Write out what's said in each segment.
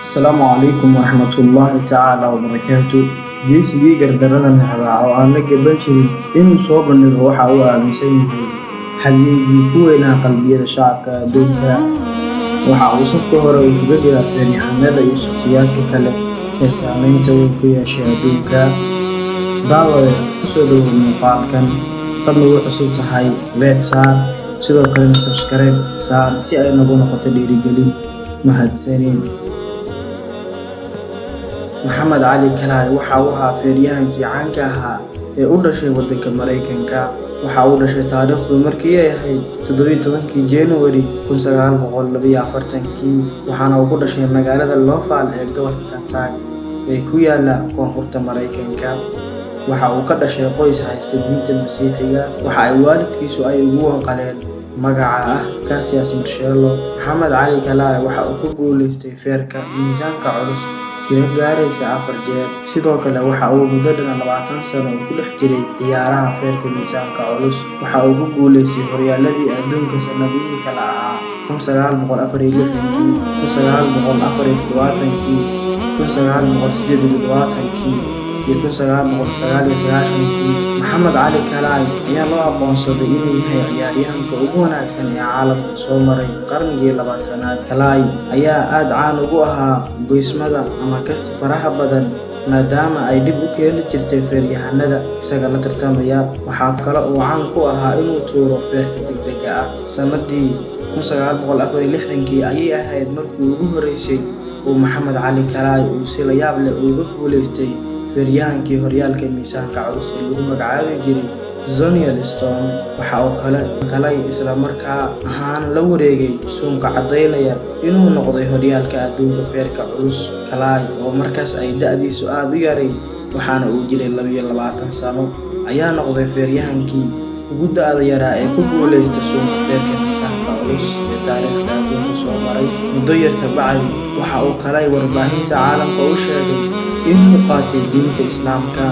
Asalaamu calaykum waraxmatullaahi tacaala wabarakaatu. Geesigii gardarrada necbaa oo aan la gaban jirin inuu soo bandhigo waxa uu aaminsan yahay halyeygii ku weynaa qalbiyada shacabka adduunka. Waxa uu safka hore kaga jiraa feeryahanada iyo shakhsiyaadka kale ee saameynta weyn ku yeeshay adduunka. Daawade ku soo dhawow muuqaalkan, tad nagu cusub tahay like saar, sidoo kalena subscribe saar si ay nagu noqoto dhiirigelin. Mahadsanid. Maxamed Cali Kalay waxa uu ahaa feeryahankii caanka ahaa ee u dhashay waddanka Mareykanka. Waxa uu dhashay taariikhdu markii ay ahayd 17 January 1942, waxaana uu ku dhashay magaalada Louisville ee gobolka Kentucky ee ku yaalla koonfurta Mareykanka. Waxa uu ka dhashay qoys haysta diinta Masiixiga. Waxa ay waalidkiisu ugu wanqaleen magaca ah Cassius Marcello. Maxamed Cali Kalay waxa uu ku guuleystay feerka miisaanka culus tiro gaaraysa 4 jeer. Sidoo kale waxa uu muddo dhan 20 sano ku dhex jiray ciyaaraha feerka miisaanka culus. Waxa uu ku guuleystay horyaaladii adduunka sanadihii kala ahaa 1964, 1974, 1978 iyo 1999. Maxamed Cali Kalay ayaa loo aqoonsaday inuu yahay ciyaaryahanka ugu wanaagsan ee caalamka soo maray qarnigii 20aad. Kalay ayaa aad caan ugu ahaa goysmada ama kasta faraha badan, maadaama ay dhib u keeni jirtay feeryahanada isaga la tartamaya. Waxaa kale oo caan ku ahaa inuu tuuro feerka degdega ah. Sanadii 1964 ayay ahayd markii ugu horeysay uu Maxamed Cali Kalay uu si la yaab leh uga guuleystay feeryahankii horyaalka miisaanka culus ee lagu magacaabi jiray Sonny Liston. Waxa uu Kalay isla markaa ahaan la wareegay suunka caddaynaya inuu noqday horyaalka adduunka feerka culus. Kalay oo markaas ay da'diisu aad u yaray, waxaana uu jiray 22 sano, ayaa noqday feeryahankii ugu da'da yaraa ee ku guuleysta suunka feerka miisaanka culus ee taariikhda adduunka soo maray. Muddo yar ka bacdi waxa uu Kalay warbaahinta caalamka u sheegay inuu qaatay diinta Islaamka.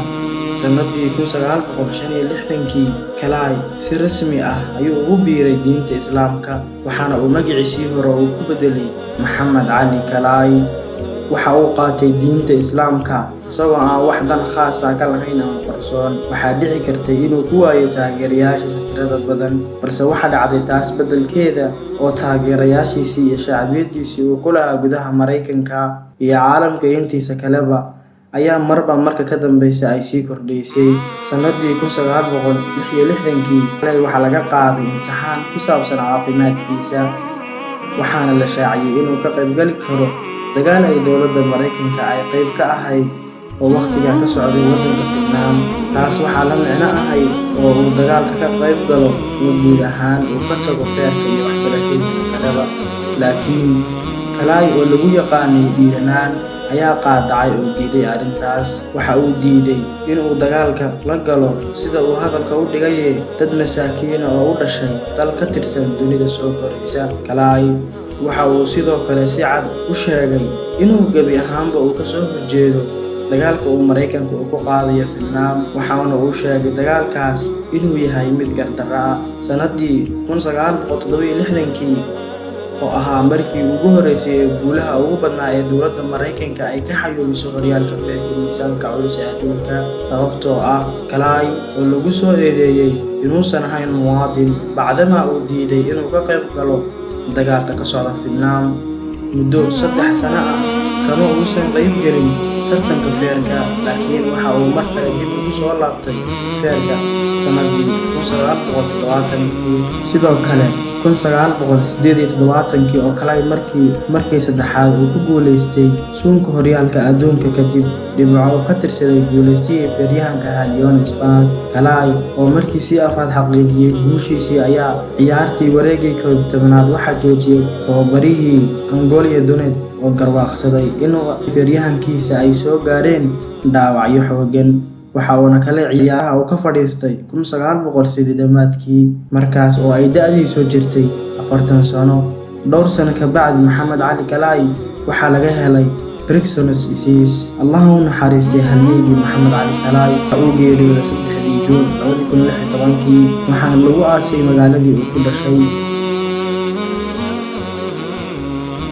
Sanadii 1965, Kalay si rasmi ah ayuu ugu biiray diinta Islaamka, waxaana uu magaciisii hore ku bedelay Maxamed Cali Kalay. Waxa uu qaatay diinta Islaamka isagoo aan wax dan khaas ah ka lahayn ama qarsoon. Waxaa dhici kartay inuu ku waayo taageerayaashiisa tirada badan, balse waxa dhacday taas beddelkeeda oo taageerayaashiisii iyo shacbiyadiisii uu ku lahaa gudaha Mareykanka iyo caalamka intiisa kaleba ayaa marba marka ka dambeysa ay sii kordhaysay. Sanadii 1966, Kalay waxaa laga qaaday imtixaan ku saabsan caafimaadkiisa, waxaana la shaaciyay inuu ka qaybgali karo dagaal ay dowladda Mareykanka ay qayb ka ahayd oo waqtigaa ka socday waddanka Vietnam. Taas waxaa la micno ahayd oo uu dagaalka ka qayb galo iyo guud ahaan uu ka tago feerka iyo waxbarashadiisa kaleba. Laakiin Kalay oo lagu yaqaanay dhiiranaan ayaa qaadacay oo diiday arrintaas. Waxa uu diiday inuu dagaalka la galo sida uu hadalka u dhigay dad masaakiin oo u dhashay dal ka tirsan dunida soo koraysa. Kalay waxa uu sidoo kale si cad u sheegay inuu gebi ahaanba uu ka soo horjeedo dagaalka uu Mareykanka ku qaadayo Vietnam, waxaana uu sheegay dagaalkaas inuu yahay mid gardarro ah. Sanadii 1967, oo ahaa markii ugu horeysay ee guulaha ugu badnaa ee dowladda Mareykanka ay ka xayuubiso horyaalka feerka miisaanka culus ee adduunka, sababtoo ah Kalay oo lagu soo eedeeyay inuusan ahayn muwaadin bacdama uu diiday inuu ka qayb galo dagaalka ka socda Vietnam. Muddo 3 sano ah kama uusan qayb gelin tartanka feerka, laakiin waxa uu mar kale dib ugu soo laabtay feerka sanadii 1970. Sidoo kale 1978 oo Kalay markii saddexaad uu ku guuleystay suunka horyaalka adduunka kadib dhibco ka tirsaday guuleystihii feeryahanka ahaa Johannesburg. Kalay oo markiisii afraad xaqiijiyay guushiisii ayaa ciyaartii wareegay 11aad waxaa joojiyay tababarihii Angolya Donet oo garwaaqsaday inuu feeryahankiisa ay soo gaareen dhaawacyo xooggan. Waxa uuna Kalay ciyaaraha uu ka fadhiistay 1980, markaas oo ay da'diisu jirtay 40 sano. Dhowr sano ka bacdi, Maxamed Cali Kalay waxaa laga helay Parkinson's disease. Allah u naxariistay halyeygii Maxamed Cali Kalay. Waxa uu geeriyooday 3 Juun 2016, waxaana lagu aasay magaaladii uu ku dhashay.